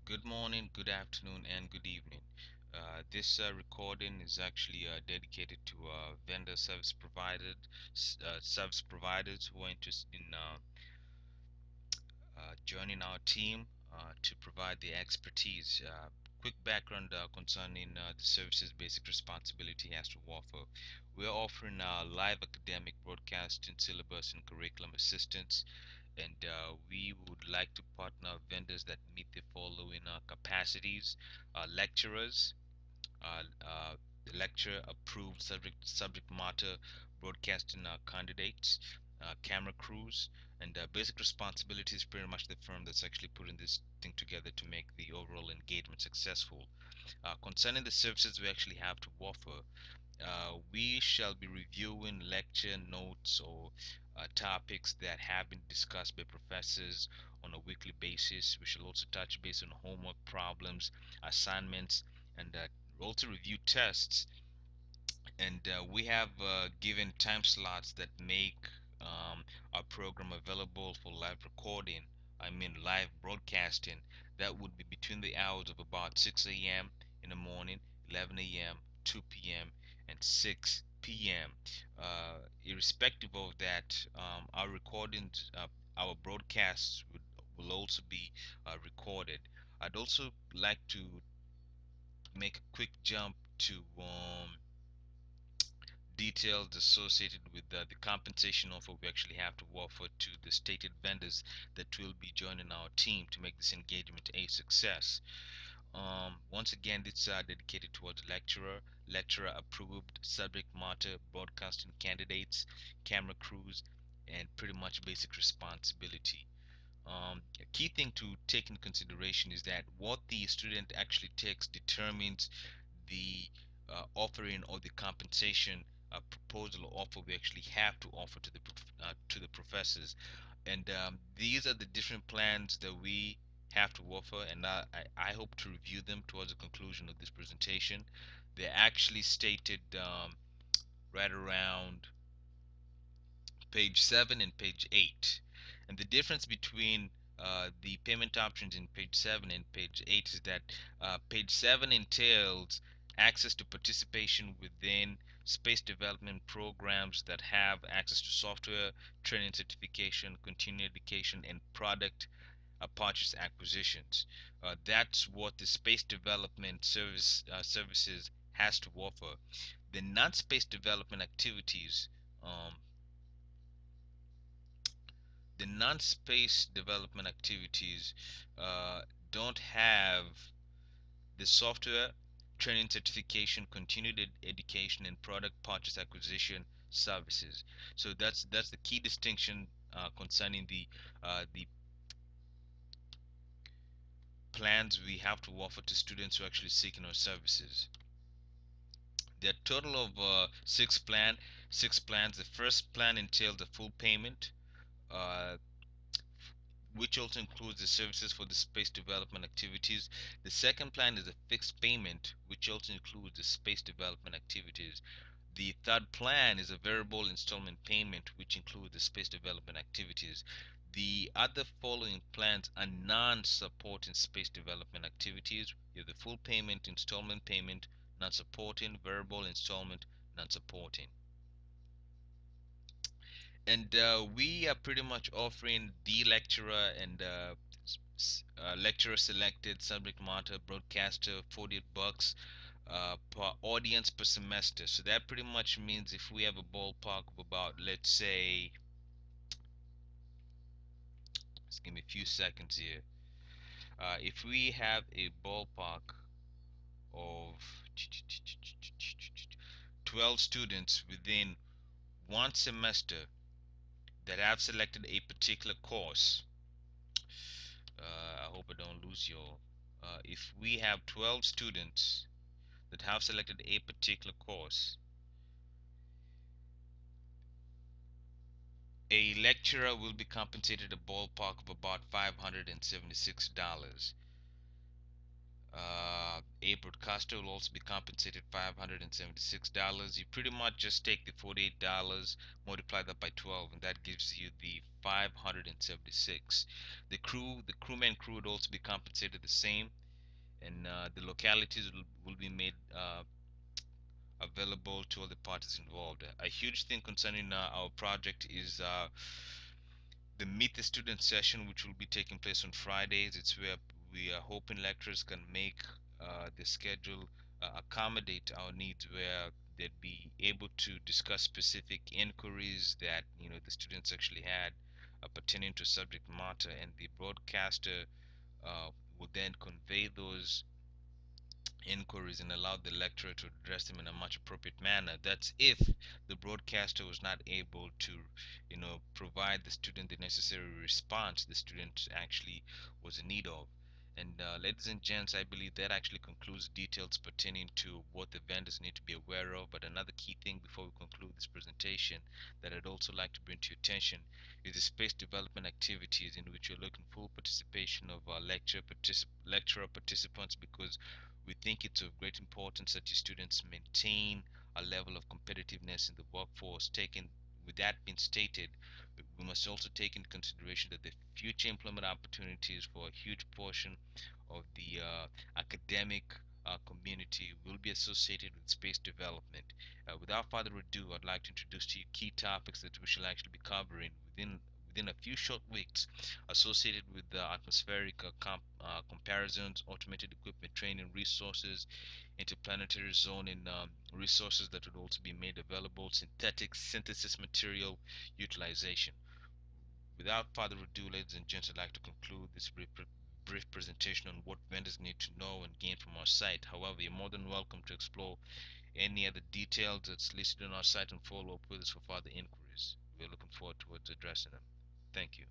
Good morning, good afternoon, and good evening. This recording is actually dedicated to vendor service providers who are interested in joining our team to provide the expertise. Quick background concerning the services basic responsibility has to offer. We're offering live academic broadcasting syllabus and curriculum assistance, and we would like to partner vendors that meet the following capacities: lecturers, uh, lecture approved subject matter broadcasting candidates, camera crews, and basic responsibilities. Pretty much the firm that's actually putting this thing together to make the overall engagement successful. Concerning the services we actually have to offer, we shall be reviewing lecture notes or topics that have been discussed by professors on a weekly basis. We shall also touch base on homework problems, assignments, and also review tests. And we have given time slots that make our program available for live recording. I mean live broadcasting. That would be between the hours of about 6 a.m. in the morning, 11 a.m., 2 p.m., and 6 p.m. Irrespective of that, our recordings, our broadcasts will also be recorded. I'd also like to make a quick jump to details associated with the compensation offer we actually have to offer to the stated vendors that will be joining our team to make this engagement a success. Once again, this are dedicated towards lecturer approved subject matter broadcasting candidates, camera crews, and pretty much basic responsibility. A key thing to take into consideration is that what the student actually takes determines the offering or the compensation proposal or offer we actually have to offer to the professors. And these are the different plans that we have to offer, and I hope to review them towards the conclusion of this presentation. They're actually stated right around page 7 and page 8. And the difference between the payment options in page 7 and page 8 is that page 7 entails access to participation within space development programs that have access to software, training certification, continuing education, and product purchase acquisitions. That's what the space development services has to offer. The non-space development activities um, the non-space development activities don't have the software training certification, continued education, and product purchase acquisition services. So that's the key distinction concerning the plans we have to offer to students who are actually seeking our services. There are a total of six plans. The first plan entails the full payment, uh, which also includes the services for the space development activities. The second plan is a fixed payment, which also includes the space development activities. The third plan is a variable installment payment, which includes the space development activities. The other following plans are non-supporting space development activities. You have the full payment, installment payment, non-supporting, variable installment, non-supporting. And we are pretty much offering the lecturer and lecturer selected subject matter broadcaster $48 per audience per semester. So that pretty much means if we have a ballpark of about, let's say, just give me a few seconds here. If we have a ballpark of 12 students within one semester that have selected a particular course, I hope I don't lose you. If we have 12 students that have selected a particular course, a lecturer will be compensated a ballpark of about $576. A broadcaster will also be compensated $576. You pretty much just take the $48, multiply that by 12, and that gives you the 576. The crewman crew would also be compensated the same, and the localities will be made available to all the parties involved. A huge thing concerning our project is the Meet the Student session, which will be taking place on Fridays. It's where we are hoping lecturers can make the schedule accommodate our needs, where they'd be able to discuss specific inquiries that the students actually had pertaining to subject matter, and the broadcaster will then convey those inquiries and allow the lecturer to address them in a much appropriate manner. That's if the broadcaster was not able to, provide the student the necessary response the student actually was in need of. And ladies and gents, I believe that actually concludes details pertaining to what the vendors need to be aware of. But another key thing before we conclude this presentation that I'd also like to bring to your attention is the space development activities, in which you're looking for participation of lecturer participants, because we think it's of great importance that your students maintain a level of competitiveness in the workforce. Taken with that being stated, we must also take into consideration that the future employment opportunities for a huge portion of the academic community will be associated with space development. Without further ado, I'd like to introduce to you key topics that we shall actually be covering within a few short weeks, associated with the atmospheric comparisons, automated equipment training resources, interplanetary zoning resources that would also be made available, synthetic synthesis material utilization. Without further ado, ladies and gents, I'd like to conclude this brief presentation on what vendors need to know and gain from our site. However, you're more than welcome to explore any other details that's listed on our site and follow up with us for further inquiries. We're looking forward towards addressing them. Thank you.